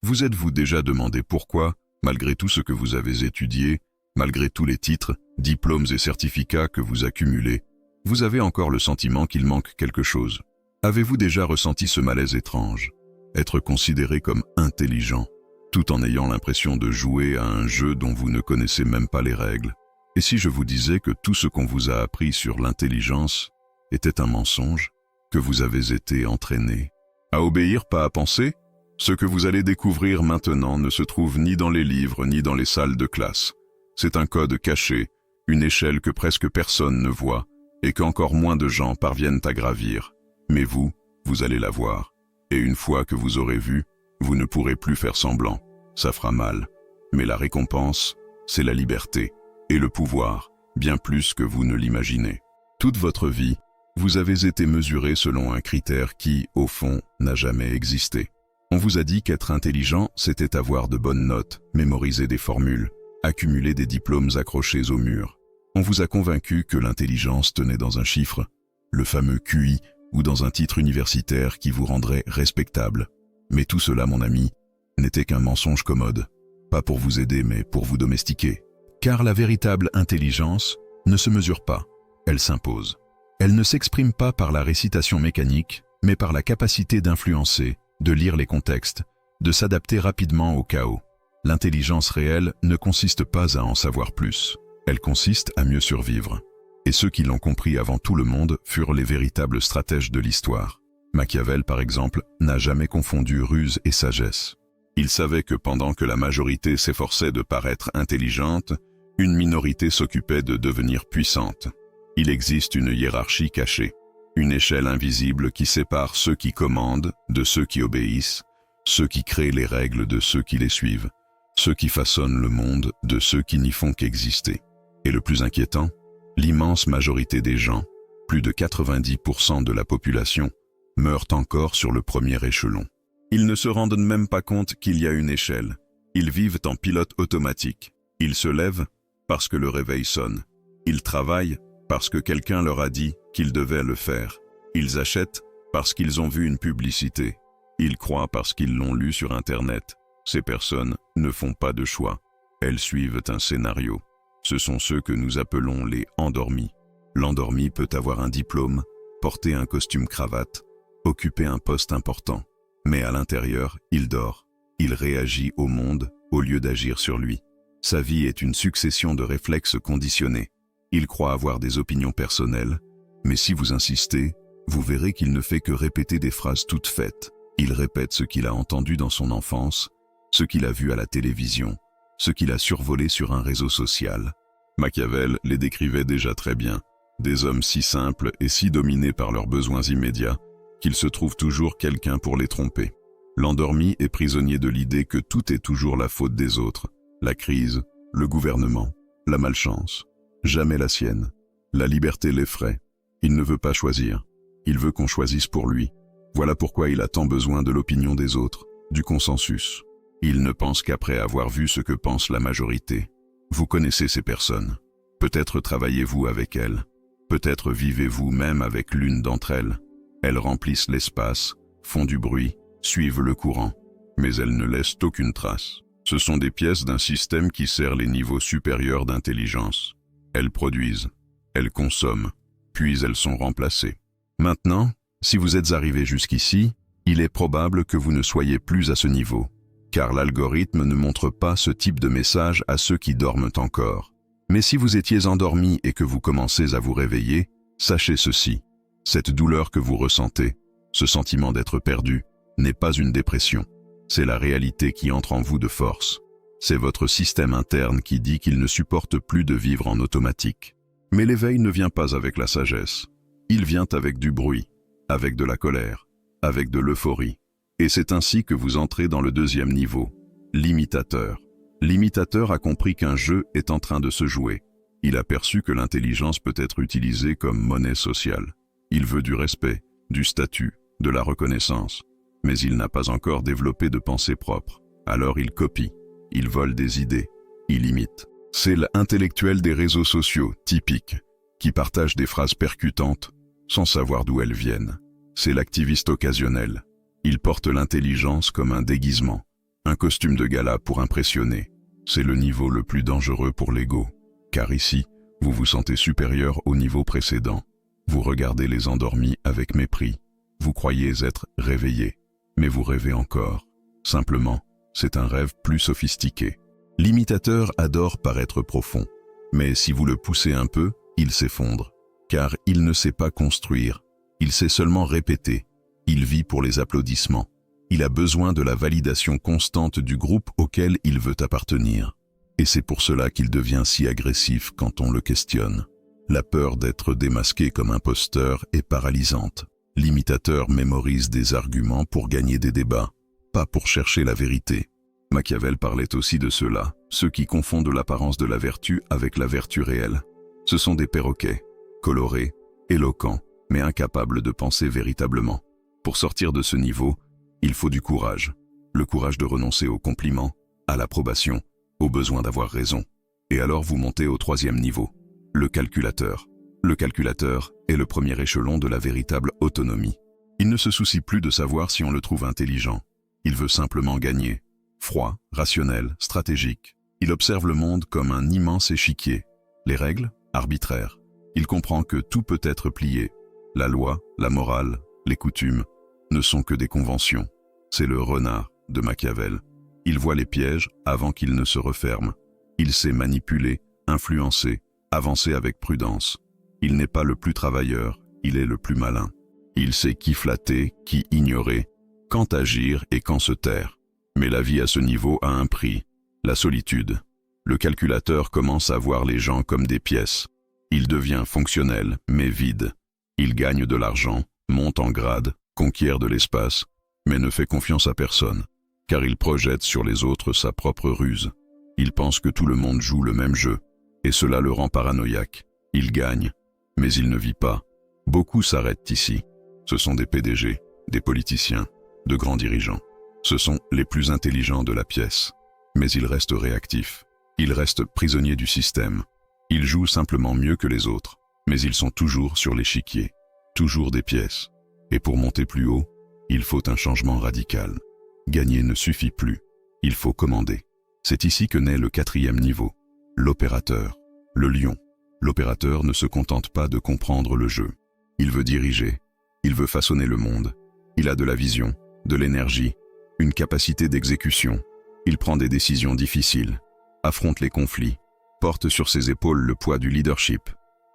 Vous êtes-vous déjà demandé pourquoi, malgré tout ce que vous avez étudié, malgré tous les titres, diplômes et certificats que vous accumulez, vous avez encore le sentiment qu'il manque quelque chose? Avez-vous déjà ressenti ce malaise étrange? Être considéré comme intelligent, tout en ayant l'impression de jouer à un jeu dont vous ne connaissez même pas les règles. Et si je vous disais que tout ce qu'on vous a appris sur l'intelligence était un mensonge, que vous avez été entraîné à obéir, pas à penser? Ce que vous allez découvrir maintenant ne se trouve ni dans les livres ni dans les salles de classe. C'est un code caché, une échelle que presque personne ne voit et qu'encore moins de gens parviennent à gravir. Mais vous allez la voir. Et une fois que vous aurez vu, vous ne pourrez plus faire semblant. Ça fera mal. Mais la récompense, c'est la liberté et le pouvoir, bien plus que vous ne l'imaginez. Toute votre vie, vous avez été mesuré selon un critère qui, au fond, n'a jamais existé. On vous a dit qu'être intelligent, c'était avoir de bonnes notes, mémoriser des formules, accumuler des diplômes accrochés au mur. On vous a convaincu que l'intelligence tenait dans un chiffre, le fameux QI, ou dans un titre universitaire qui vous rendrait respectable. Mais tout cela, mon ami, n'était qu'un mensonge commode. Pas pour vous aider, mais pour vous domestiquer. Car la véritable intelligence ne se mesure pas, elle s'impose. Elle ne s'exprime pas par la récitation mécanique, mais par la capacité d'influencer, de lire les contextes, de s'adapter rapidement au chaos. L'intelligence réelle ne consiste pas à en savoir plus, elle consiste à mieux survivre. Et ceux qui l'ont compris avant tout le monde furent les véritables stratèges de l'histoire. Machiavel, par exemple, n'a jamais confondu ruse et sagesse. Il savait que pendant que la majorité s'efforçait de paraître intelligente, une minorité s'occupait de devenir puissante. Il existe une hiérarchie cachée, une échelle invisible qui sépare ceux qui commandent de ceux qui obéissent, ceux qui créent les règles de ceux qui les suivent, ceux qui façonnent le monde de ceux qui n'y font qu'exister. Et le plus inquiétant, l'immense majorité des gens, plus de 90% de la population, meurent encore sur le premier échelon. Ils ne se rendent même pas compte qu'il y a une échelle. Ils vivent en pilote automatique. Ils se lèvent parce que le réveil sonne. Ils travaillent parce que quelqu'un leur a dit qu'ils devaient le faire. Ils achètent parce qu'ils ont vu une publicité. Ils croient parce qu'ils l'ont lu sur Internet. Ces personnes ne font pas de choix. Elles suivent un scénario. Ce sont ceux que nous appelons les endormis. L'endormi peut avoir un diplôme, porter un costume cravate, occuper un poste important. Mais à l'intérieur, il dort. Il réagit au monde au lieu d'agir sur lui. Sa vie est une succession de réflexes conditionnés. Il croit avoir des opinions personnelles, mais si vous insistez, vous verrez qu'il ne fait que répéter des phrases toutes faites. Il répète ce qu'il a entendu dans son enfance, ce qu'il a vu à la télévision, ce qu'il a survolé sur un réseau social. Machiavel les décrivait déjà très bien. Des hommes si simples et si dominés par leurs besoins immédiats qu'il se trouve toujours quelqu'un pour les tromper. L'endormi est prisonnier de l'idée que tout est toujours la faute des autres. La crise, le gouvernement, la malchance. Jamais la sienne. La liberté l'effraie. Il ne veut pas choisir. Il veut qu'on choisisse pour lui. Voilà pourquoi il a tant besoin de l'opinion des autres, du consensus. Il ne pense qu'après avoir vu ce que pense la majorité. Vous connaissez ces personnes. Peut-être travaillez-vous avec elles. Peut-être vivez-vous même avec l'une d'entre elles. Elles remplissent l'espace, font du bruit, suivent le courant. Mais elles ne laissent aucune trace. Ce sont des pièces d'un système qui sert les niveaux supérieurs d'intelligence. Elles produisent, elles consomment, puis elles sont remplacées. Maintenant, si vous êtes arrivé jusqu'ici, il est probable que vous ne soyez plus à ce niveau, car l'algorithme ne montre pas ce type de message à ceux qui dorment encore. Mais si vous étiez endormi et que vous commencez à vous réveiller, sachez ceci, cette douleur que vous ressentez, ce sentiment d'être perdu, n'est pas une dépression. C'est la réalité qui entre en vous de force. C'est votre système interne qui dit qu'il ne supporte plus de vivre en automatique. Mais l'éveil ne vient pas avec la sagesse. Il vient avec du bruit, avec de la colère, avec de l'euphorie. Et c'est ainsi que vous entrez dans le deuxième niveau, l'imitateur. L'imitateur a compris qu'un jeu est en train de se jouer. Il a perçu que l'intelligence peut être utilisée comme monnaie sociale. Il veut du respect, du statut, de la reconnaissance. Mais il n'a pas encore développé de pensée propre. Alors il copie. Il vole des idées, il imite. C'est l'intellectuel des réseaux sociaux, typique, qui partage des phrases percutantes sans savoir d'où elles viennent. C'est l'activiste occasionnel. Il porte l'intelligence comme un déguisement. Un costume de gala pour impressionner. C'est le niveau le plus dangereux pour l'ego. Car ici, vous vous sentez supérieur au niveau précédent. Vous regardez les endormis avec mépris. Vous croyez être réveillé, mais vous rêvez encore. Simplement, c'est un rêve plus sophistiqué. L'imitateur adore paraître profond, mais si vous le poussez un peu, il s'effondre. Car il ne sait pas construire, il sait seulement répéter. Il vit pour les applaudissements. Il a besoin de la validation constante du groupe auquel il veut appartenir. Et c'est pour cela qu'il devient si agressif quand on le questionne. La peur d'être démasqué comme imposteur est paralysante. L'imitateur mémorise des arguments pour gagner des débats, pas pour chercher la vérité. Machiavel parlait aussi de ceux-là, ceux qui confondent l'apparence de la vertu avec la vertu réelle. Ce sont des perroquets, colorés, éloquents, mais incapables de penser véritablement. Pour sortir de ce niveau, il faut du courage. Le courage de renoncer aux compliments, à l'approbation, au besoin d'avoir raison. Et alors vous montez au 3e niveau, le calculateur. Le calculateur est le premier échelon de la véritable autonomie. Il ne se soucie plus de savoir si on le trouve intelligent. Il veut simplement gagner. Froid, rationnel, stratégique. Il observe le monde comme un immense échiquier. Les règles, arbitraires. Il comprend que tout peut être plié. La loi, la morale, les coutumes ne sont que des conventions. C'est le renard de Machiavel. Il voit les pièges avant qu'ils ne se referment. Il sait manipuler, influencer, avancer avec prudence. Il n'est pas le plus travailleur, il est le plus malin. Il sait qui flatter, qui ignorer, quand agir et quand se taire. Mais la vie à ce niveau a un prix, la solitude. Le calculateur commence à voir les gens comme des pièces. Il devient fonctionnel, mais vide. Il gagne de l'argent, monte en grade, conquiert de l'espace, mais ne fait confiance à personne, car il projette sur les autres sa propre ruse. Il pense que tout le monde joue le même jeu, et cela le rend paranoïaque. Il gagne, mais il ne vit pas. Beaucoup s'arrêtent ici. Ce sont des PDG, des politiciens, de grands dirigeants. Ce sont les plus intelligents de la pièce. Mais ils restent réactifs. Ils restent prisonniers du système. Ils jouent simplement mieux que les autres, mais ils sont toujours sur l'échiquier, toujours des pièces. Et pour monter plus haut, il faut un changement radical. Gagner ne suffit plus, il faut commander. C'est ici que naît le 4e niveau, l'opérateur, le lion. L'opérateur ne se contente pas de comprendre le jeu. Il veut diriger, il veut façonner le monde. Il a de la vision, de l'énergie, une capacité d'exécution. Il prend des décisions difficiles, affronte les conflits, porte sur ses épaules le poids du leadership.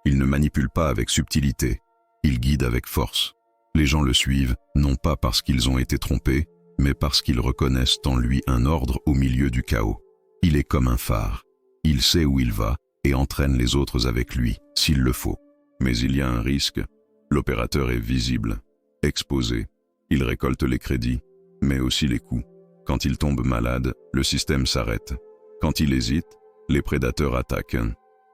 Il ne manipule pas avec subtilité, il guide avec force. Les gens le suivent, non pas parce qu'ils ont été trompés, mais parce qu'ils reconnaissent en lui un ordre au milieu du chaos. Il est comme un phare. Il sait où il va et entraîne les autres avec lui, s'il le faut. Mais il y a un risque. L'opérateur est visible, exposé. Il récolte les crédits, mais aussi les coûts. Quand il tombe malade, le système s'arrête. Quand il hésite, les prédateurs attaquent.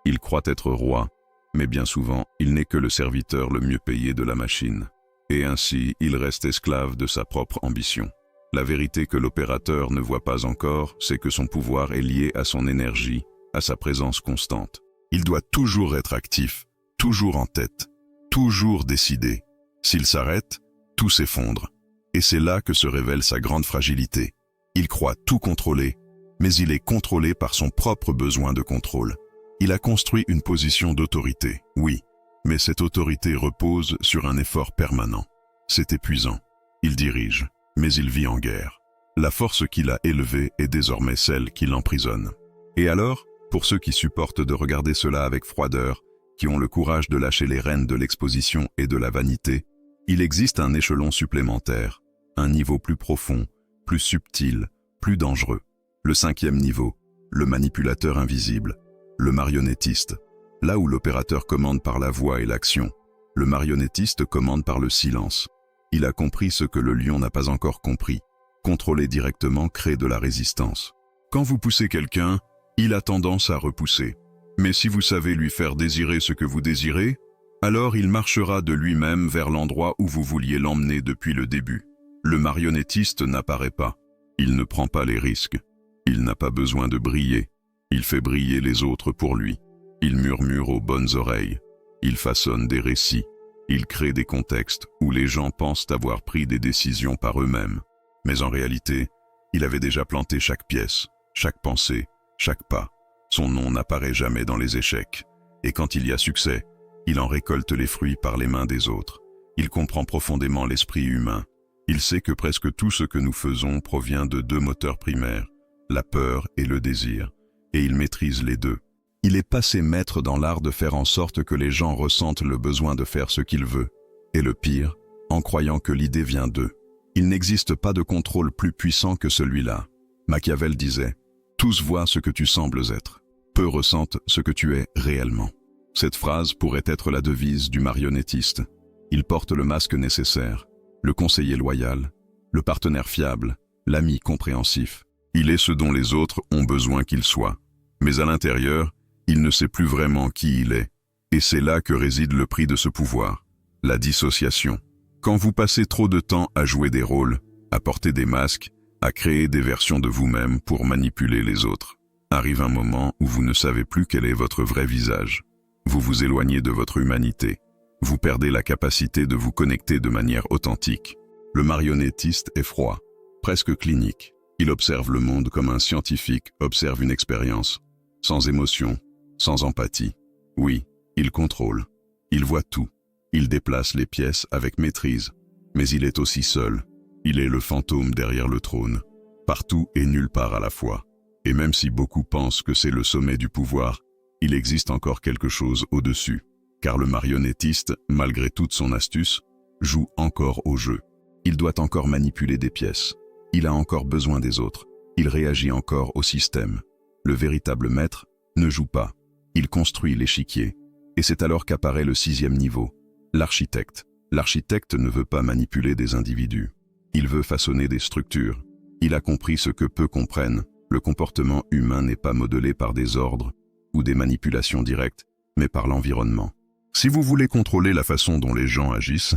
Il croit être roi, mais bien souvent, il n'est que le serviteur le mieux payé de la machine. Et ainsi, il reste esclave de sa propre ambition. La vérité que l'opérateur ne voit pas encore, c'est que son pouvoir est lié à son énergie, à sa présence constante. Il doit toujours être actif, toujours en tête, toujours décidé. S'il s'arrête, tout s'effondre. Et c'est là que se révèle sa grande fragilité. Il croit tout contrôler, mais il est contrôlé par son propre besoin de contrôle. Il a construit une position d'autorité, oui, mais cette autorité repose sur un effort permanent. C'est épuisant. Il dirige, mais il vit en guerre. La force qu'il a élevée est désormais celle qui l'emprisonne. Et alors, pour ceux qui supportent de regarder cela avec froideur, qui ont le courage de lâcher les rênes de l'exposition et de la vanité, il existe un échelon supplémentaire, un niveau plus profond, plus subtil, plus dangereux. Le 5e niveau, le manipulateur invisible, le marionnettiste. Là où l'opérateur commande par la voix et l'action, le marionnettiste commande par le silence. Il a compris ce que le lion n'a pas encore compris. Contrôler directement crée de la résistance. Quand vous poussez quelqu'un, il a tendance à repousser. Mais si vous savez lui faire désirer ce que vous désirez, alors il marchera de lui-même vers l'endroit où vous vouliez l'emmener depuis le début. Le marionnettiste n'apparaît pas. Il ne prend pas les risques. Il n'a pas besoin de briller. Il fait briller les autres pour lui. Il murmure aux bonnes oreilles. Il façonne des récits. Il crée des contextes où les gens pensent avoir pris des décisions par eux-mêmes. Mais en réalité, Il avait déjà planté chaque pièce, chaque pensée, chaque pas. Son nom n'apparaît jamais dans les échecs. Et quand il y a succès, il en récolte les fruits par les mains des autres. Il comprend profondément l'esprit humain. Il sait que presque tout ce que nous faisons provient de deux moteurs primaires, la peur et le désir, et il maîtrise les deux. Il est passé maître dans l'art de faire en sorte que les gens ressentent le besoin de faire ce qu'il veut, et le pire, en croyant que l'idée vient d'eux. Il n'existe pas de contrôle plus puissant que celui-là. Machiavel disait « Tous voient ce que tu sembles être, peu ressentent ce que tu es réellement ». Cette phrase pourrait être la devise du marionnettiste. Il porte le masque nécessaire, le conseiller loyal, le partenaire fiable, l'ami compréhensif. Il est ce dont les autres ont besoin qu'il soit. Mais à l'intérieur, il ne sait plus vraiment qui il est. Et c'est là que réside le prix de ce pouvoir, la dissociation. Quand vous passez trop de temps à jouer des rôles, à porter des masques, à créer des versions de vous-même pour manipuler les autres, arrive un moment où vous ne savez plus quel est votre vrai visage. Vous vous éloignez de votre humanité. Vous perdez la capacité de vous connecter de manière authentique. Le marionnettiste est froid, presque clinique. Il observe le monde comme un scientifique observe une expérience, sans émotion, sans empathie. Oui, il contrôle. Il voit tout. Il déplace les pièces avec maîtrise. Mais il est aussi seul. Il est le fantôme derrière le trône. Partout et nulle part à la fois. Et même si beaucoup pensent que c'est le sommet du pouvoir, il existe encore quelque chose au-dessus. Car le marionnettiste, malgré toute son astuce, joue encore au jeu. Il doit encore manipuler des pièces. Il a encore besoin des autres. Il réagit encore au système. Le véritable maître ne joue pas. Il construit l'échiquier. Et c'est alors qu'apparaît le 6e niveau, l'architecte. L'architecte ne veut pas manipuler des individus. Il veut façonner des structures. Il a compris ce que peu comprennent. Le comportement humain n'est pas modelé par des ordres ou des manipulations directes, mais par l'environnement. Si vous voulez contrôler la façon dont les gens agissent,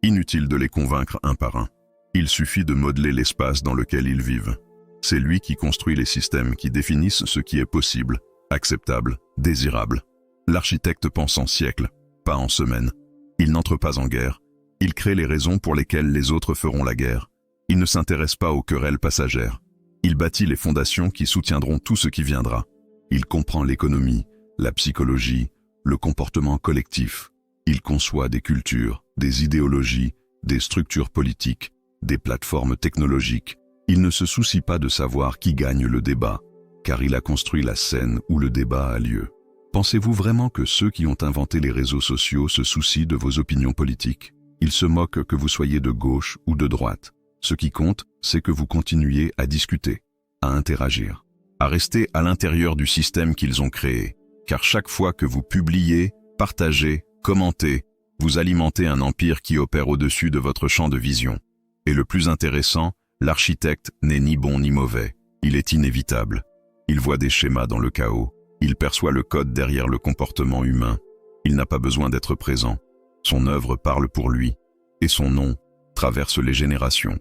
inutile de les convaincre un par un. Il suffit de modeler l'espace dans lequel ils vivent. C'est lui qui construit les systèmes qui définissent ce qui est possible, acceptable, désirable. L'architecte pense en siècles, pas en semaines. Il n'entre pas en guerre. Il crée les raisons pour lesquelles les autres feront la guerre. Il ne s'intéresse pas aux querelles passagères. Il bâtit les fondations qui soutiendront tout ce qui viendra. Il comprend l'économie, la psychologie, le comportement collectif. Il conçoit des cultures, des idéologies, des structures politiques, des plateformes technologiques. Il ne se soucie pas de savoir qui gagne le débat, car il a construit la scène où le débat a lieu. Pensez-vous vraiment que ceux qui ont inventé les réseaux sociaux se soucient de vos opinions politiques? Ils se moquent que vous soyez de gauche ou de droite. Ce qui compte, c'est que vous continuiez à discuter, à interagir, à rester à l'intérieur du système qu'ils ont créé. Car chaque fois que vous publiez, partagez, commentez, vous alimentez un empire qui opère au-dessus de votre champ de vision. Et le plus intéressant, l'architecte n'est ni bon ni mauvais. Il est inévitable. Il voit des schémas dans le chaos. Il perçoit le code derrière le comportement humain. Il n'a pas besoin d'être présent. Son œuvre parle pour lui. Et son nom traverse les générations.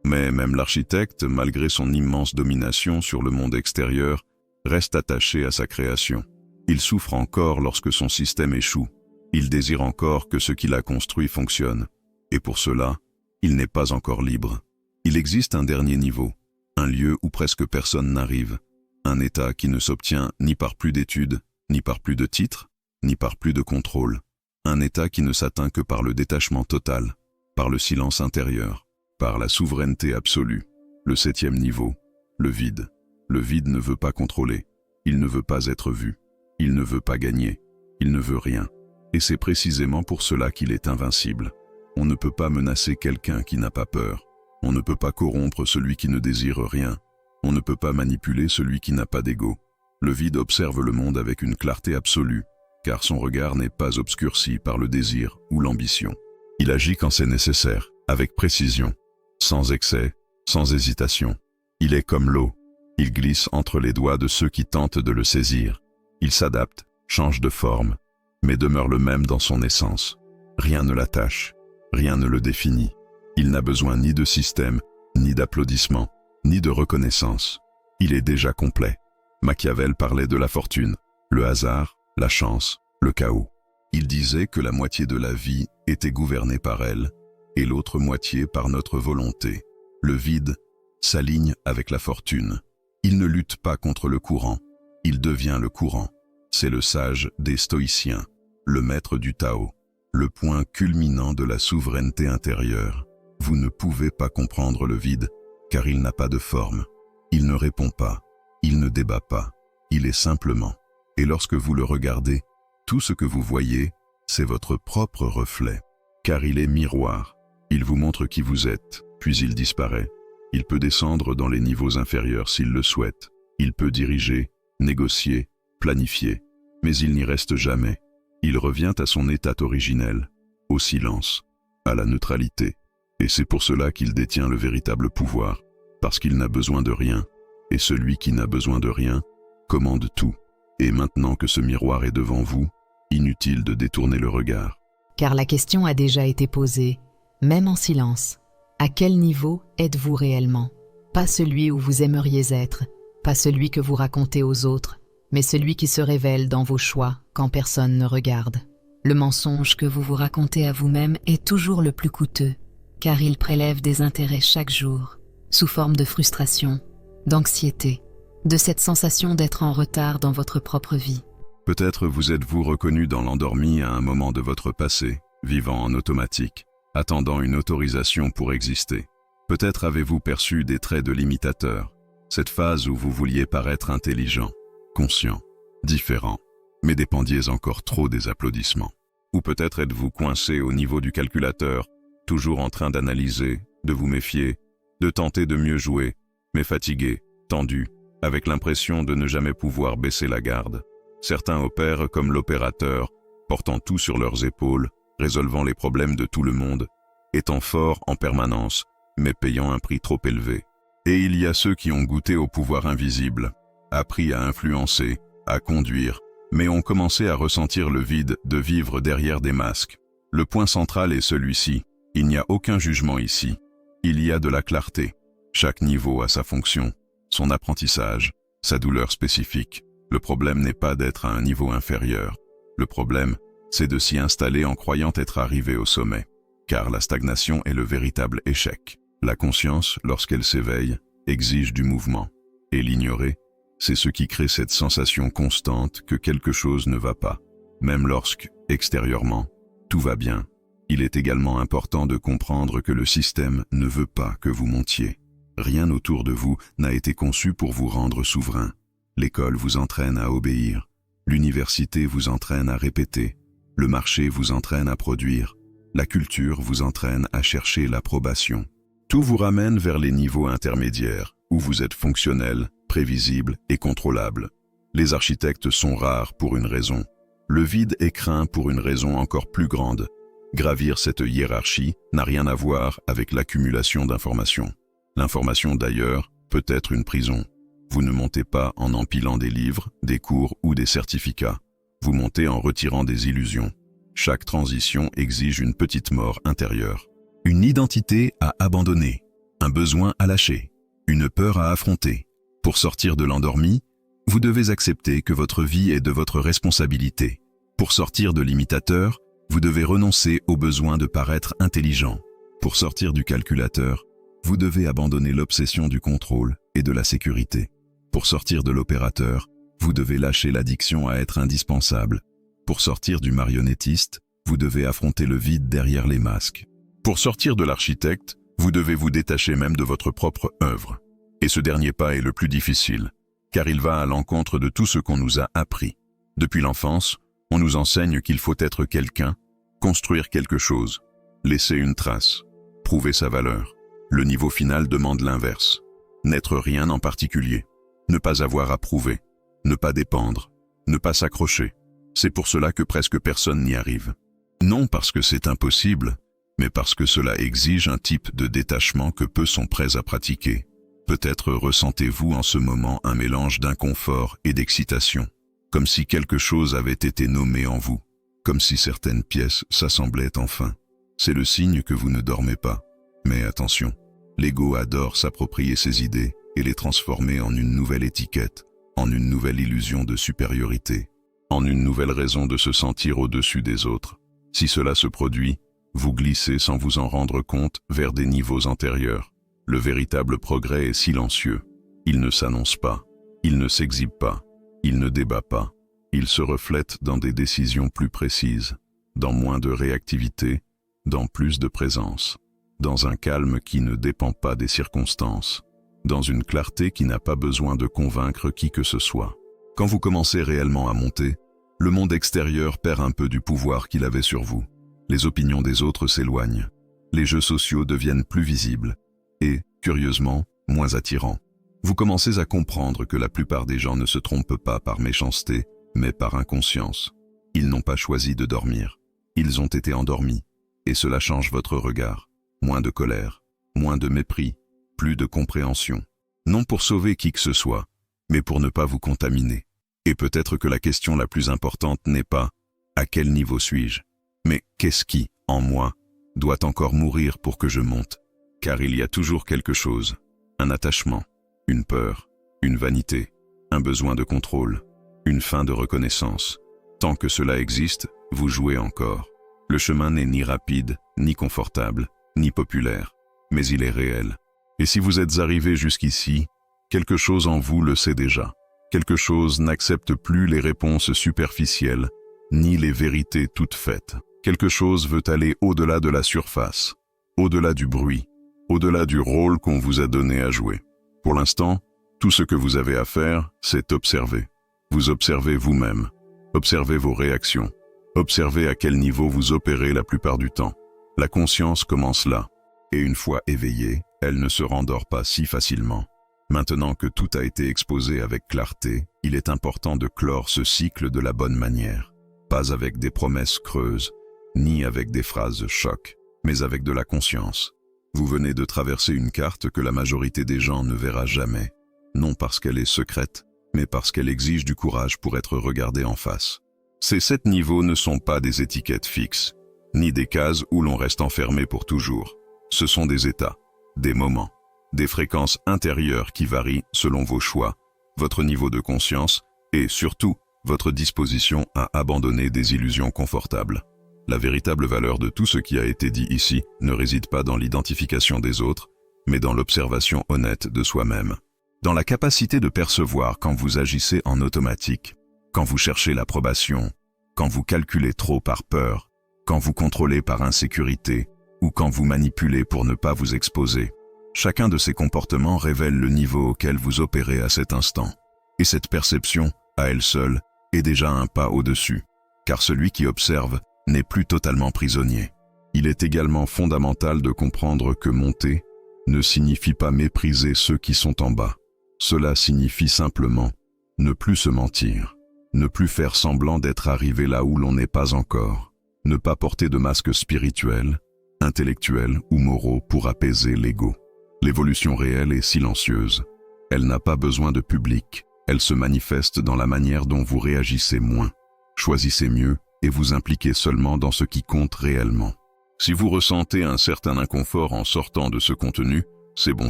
Mais même l'architecte, malgré son immense domination sur le monde extérieur, reste attaché à sa création. Il souffre encore lorsque son système échoue. Il désire encore que ce qu'il a construit fonctionne. Et pour cela, il n'est pas encore libre. Il existe un dernier niveau, un lieu où presque personne n'arrive, un état qui ne s'obtient ni par plus d'études, ni par plus de titres, ni par plus de contrôle, un état qui ne s'atteint que par le détachement total, par le silence intérieur, par la souveraineté absolue. Le 7e niveau, le vide. Le vide ne veut pas contrôler, il ne veut pas être vu, il ne veut pas gagner, il ne veut rien. Et c'est précisément pour cela qu'il est invincible. On ne peut pas menacer quelqu'un qui n'a pas peur. On ne peut pas corrompre celui qui ne désire rien. On ne peut pas manipuler celui qui n'a pas d'ego. Le vide observe le monde avec une clarté absolue, car son regard n'est pas obscurci par le désir ou l'ambition. Il agit quand c'est nécessaire, avec précision, sans excès, sans hésitation. Il est comme l'eau. Il glisse entre les doigts de ceux qui tentent de le saisir. Il s'adapte, change de forme, mais demeure le même dans son essence. Rien ne l'attache, rien ne le définit. Il n'a besoin ni de système, ni d'applaudissements, ni de reconnaissance. Il est déjà complet. Machiavel parlait de la fortune, le hasard, la chance, le chaos. Il disait que la moitié de la vie était gouvernée par elle, et l'autre moitié par notre volonté. Le vide s'aligne avec la fortune. Il ne lutte pas contre le courant, il devient le courant. C'est le sage des stoïciens, le maître du Tao, le point culminant de la souveraineté intérieure. Vous ne pouvez pas comprendre le vide, car il n'a pas de forme. Il ne répond pas, il ne débat pas, il est simplement. Et lorsque vous le regardez, tout ce que vous voyez, c'est votre propre reflet. Car il est miroir, il vous montre qui vous êtes, puis il disparaît. Il peut descendre dans les niveaux inférieurs s'il le souhaite. Il peut diriger, négocier, planifier. Mais il n'y reste jamais. Il revient à son état originel, au silence, à la neutralité. Et c'est pour cela qu'il détient le véritable pouvoir, parce qu'il n'a besoin de rien. Et celui qui n'a besoin de rien commande tout. Et maintenant que ce miroir est devant vous, inutile de détourner le regard. Car la question a déjà été posée, même en silence. À quel niveau êtes-vous réellement? Pas celui où vous aimeriez être, pas celui que vous racontez aux autres, mais celui qui se révèle dans vos choix quand personne ne regarde. Le mensonge que vous vous racontez à vous-même est toujours le plus coûteux, car il prélève des intérêts chaque jour, sous forme de frustration, d'anxiété, de cette sensation d'être en retard dans votre propre vie. Peut-être vous êtes-vous reconnu dans l'endormi à un moment de votre passé, vivant en automatique, attendant une autorisation pour exister. Peut-être avez-vous perçu des traits de l'imitateur, cette phase où vous vouliez paraître intelligent, conscient, différent, mais dépendiez encore trop des applaudissements. Ou peut-être êtes-vous coincé au niveau du calculateur, toujours en train d'analyser, de vous méfier, de tenter de mieux jouer, mais fatigué, tendu, avec l'impression de ne jamais pouvoir baisser la garde. Certains opèrent comme l'opérateur, portant tout sur leurs épaules, résolvant les problèmes de tout le monde, étant forts en permanence, mais payant un prix trop élevé. Et il y a ceux qui ont goûté au pouvoir invisible, appris à influencer, à conduire, mais ont commencé à ressentir le vide de vivre derrière des masques. Le point central est celui-ci, il n'y a aucun jugement ici, il y a de la clarté. Chaque niveau a sa fonction, son apprentissage, sa douleur spécifique. Le problème n'est pas d'être à un niveau inférieur, le problème, c'est de s'y installer en croyant être arrivé au sommet. Car la stagnation est le véritable échec. La conscience, lorsqu'elle s'éveille, exige du mouvement. Et l'ignorer, c'est ce qui crée cette sensation constante que quelque chose ne va pas. Même lorsque, extérieurement, tout va bien, il est également important de comprendre que le système ne veut pas que vous montiez. Rien autour de vous n'a été conçu pour vous rendre souverain. L'école vous entraîne à obéir, l'université vous entraîne à répéter, le marché vous entraîne à produire, la culture vous entraîne à chercher l'approbation. Tout vous ramène vers les niveaux intermédiaires, où vous êtes fonctionnel, prévisible et contrôlable. Les architectes sont rares pour une raison. Le vide est craint pour une raison encore plus grande. Gravir cette hiérarchie n'a rien à voir avec l'accumulation d'informations. L'information d'ailleurs peut être une prison. Vous ne montez pas en empilant des livres, des cours ou des certificats. Vous montez en retirant des illusions. Chaque transition exige une petite mort intérieure. Une identité à abandonner, un besoin à lâcher, une peur à affronter. Pour sortir de l'endormi, vous devez accepter que votre vie est de votre responsabilité. Pour sortir de l'imitateur, vous devez renoncer au besoin de paraître intelligent. Pour sortir du calculateur, vous devez abandonner l'obsession du contrôle et de la sécurité. Pour sortir de l'opérateur, vous devez lâcher l'addiction à être indispensable. Pour sortir du marionnettiste, vous devez affronter le vide derrière les masques. Pour sortir de l'architecte, vous devez vous détacher même de votre propre œuvre. Et ce dernier pas est le plus difficile, car il va à l'encontre de tout ce qu'on nous a appris. Depuis l'enfance, on nous enseigne qu'il faut être quelqu'un, construire quelque chose, laisser une trace, prouver sa valeur. Le niveau final demande l'inverse. N'être rien en particulier. Ne pas avoir à prouver, ne pas dépendre, ne pas s'accrocher. C'est pour cela que presque personne n'y arrive. Non parce que c'est impossible, mais parce que cela exige un type de détachement que peu sont prêts à pratiquer. Peut-être ressentez-vous en ce moment un mélange d'inconfort et d'excitation, comme si quelque chose avait été nommé en vous, comme si certaines pièces s'assemblaient enfin. C'est le signe que vous ne dormez pas. Mais attention, l'ego adore s'approprier ses idées et les transformer en une nouvelle étiquette, en une nouvelle illusion de supériorité, en une nouvelle raison de se sentir au-dessus des autres. Si cela se produit, vous glissez sans vous en rendre compte vers des niveaux antérieurs. Le véritable progrès est silencieux. Il ne s'annonce pas, il ne s'exhibe pas, il ne débat pas. Il se reflète dans des décisions plus précises, dans moins de réactivité, dans plus de présence, dans un calme qui ne dépend pas des circonstances, dans une clarté qui n'a pas besoin de convaincre qui que ce soit. Quand vous commencez réellement à monter, le monde extérieur perd un peu du pouvoir qu'il avait sur vous. Les opinions des autres s'éloignent. Les jeux sociaux deviennent plus visibles et, curieusement, moins attirants. Vous commencez à comprendre que la plupart des gens ne se trompent pas par méchanceté, mais par inconscience. Ils n'ont pas choisi de dormir. Ils ont été endormis. Et cela change votre regard. Moins de colère, moins de mépris, plus de compréhension. Non pour sauver qui que ce soit, mais pour ne pas vous contaminer. Et peut-être que la question la plus importante n'est pas « à quel niveau suis-je ?» mais « qu'est-ce qui, en moi, doit encore mourir pour que je monte ?» Car il y a toujours quelque chose, un attachement, une peur, une vanité, un besoin de contrôle, une faim de reconnaissance. Tant que cela existe, vous jouez encore. Le chemin n'est ni rapide, ni confortable, ni populaire, mais il est réel. Et si vous êtes arrivé jusqu'ici, quelque chose en vous le sait déjà. Quelque chose n'accepte plus les réponses superficielles, ni les vérités toutes faites. Quelque chose veut aller au-delà de la surface, au-delà du bruit, au-delà du rôle qu'on vous a donné à jouer. Pour l'instant, tout ce que vous avez à faire, c'est observer. Vous observez vous-même, observez vos réactions, observez à quel niveau vous opérez la plupart du temps. La conscience commence là, et une fois éveillée, elle ne se rendort pas si facilement. Maintenant que tout a été exposé avec clarté, il est important de clore ce cycle de la bonne manière. Pas avec des promesses creuses, ni avec des phrases choc, mais avec de la conscience. Vous venez de traverser une carte que la majorité des gens ne verra jamais, non parce qu'elle est secrète, mais parce qu'elle exige du courage pour être regardée en face. Ces 7 niveaux ne sont pas des étiquettes fixes, ni des cases où l'on reste enfermé pour toujours. Ce sont des états, des moments, des fréquences intérieures qui varient selon vos choix, votre niveau de conscience et surtout votre disposition à abandonner des illusions confortables. La véritable valeur de tout ce qui a été dit ici ne réside pas dans l'identification des autres, mais dans l'observation honnête de soi-même. Dans la capacité de percevoir quand vous agissez en automatique, quand vous cherchez l'approbation, quand vous calculez trop par peur, quand vous contrôlez par insécurité ou quand vous manipulez pour ne pas vous exposer. Chacun de ces comportements révèle le niveau auquel vous opérez à cet instant. Et cette perception, à elle seule, est déjà un pas au-dessus, car celui qui observe n'est plus totalement prisonnier. Il est également fondamental de comprendre que monter ne signifie pas mépriser ceux qui sont en bas. Cela signifie simplement ne plus se mentir, ne plus faire semblant d'être arrivé là où l'on n'est pas encore, ne pas porter de masques spirituels, intellectuels ou moraux pour apaiser l'ego. L'évolution réelle est silencieuse. Elle n'a pas besoin de public. Elle se manifeste dans la manière dont vous réagissez moins. Choisissez mieux et vous impliquez seulement dans ce qui compte réellement. Si vous ressentez un certain inconfort en sortant de ce contenu, c'est bon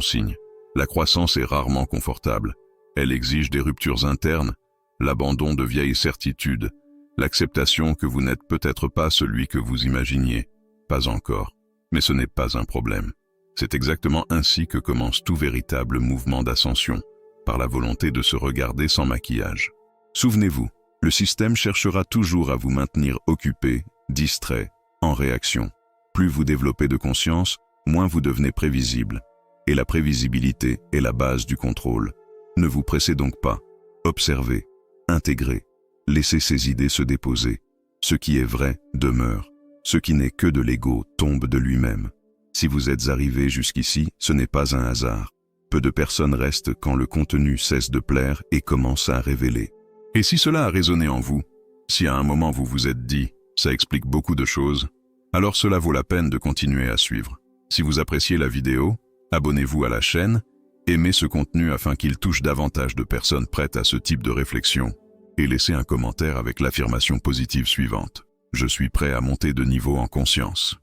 signe. La croissance est rarement confortable. Elle exige des ruptures internes, l'abandon de vieilles certitudes, l'acceptation que vous n'êtes peut-être pas celui que vous imaginiez. Pas encore. Mais ce n'est pas un problème. C'est exactement ainsi que commence tout véritable mouvement d'ascension, par la volonté de se regarder sans maquillage. Souvenez-vous, le système cherchera toujours à vous maintenir occupé, distrait, en réaction. Plus vous développez de conscience, moins vous devenez prévisible. Et la prévisibilité est la base du contrôle. Ne vous pressez donc pas. Observez, intégrez, laissez ces idées se déposer. Ce qui est vrai demeure. Ce qui n'est que de l'ego tombe de lui-même. Si vous êtes arrivé jusqu'ici, ce n'est pas un hasard. Peu de personnes restent quand le contenu cesse de plaire et commence à révéler. Et si cela a résonné en vous, si à un moment vous vous êtes dit « ça explique beaucoup de choses », alors cela vaut la peine de continuer à suivre. Si vous appréciez la vidéo, abonnez-vous à la chaîne, aimez ce contenu afin qu'il touche davantage de personnes prêtes à ce type de réflexion, et laissez un commentaire avec l'affirmation positive suivante. Je suis prêt à monter de niveau en conscience.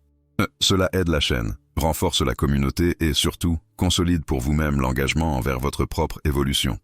Cela aide la chaîne, renforce la communauté et surtout, consolide pour vous-même l'engagement envers votre propre évolution.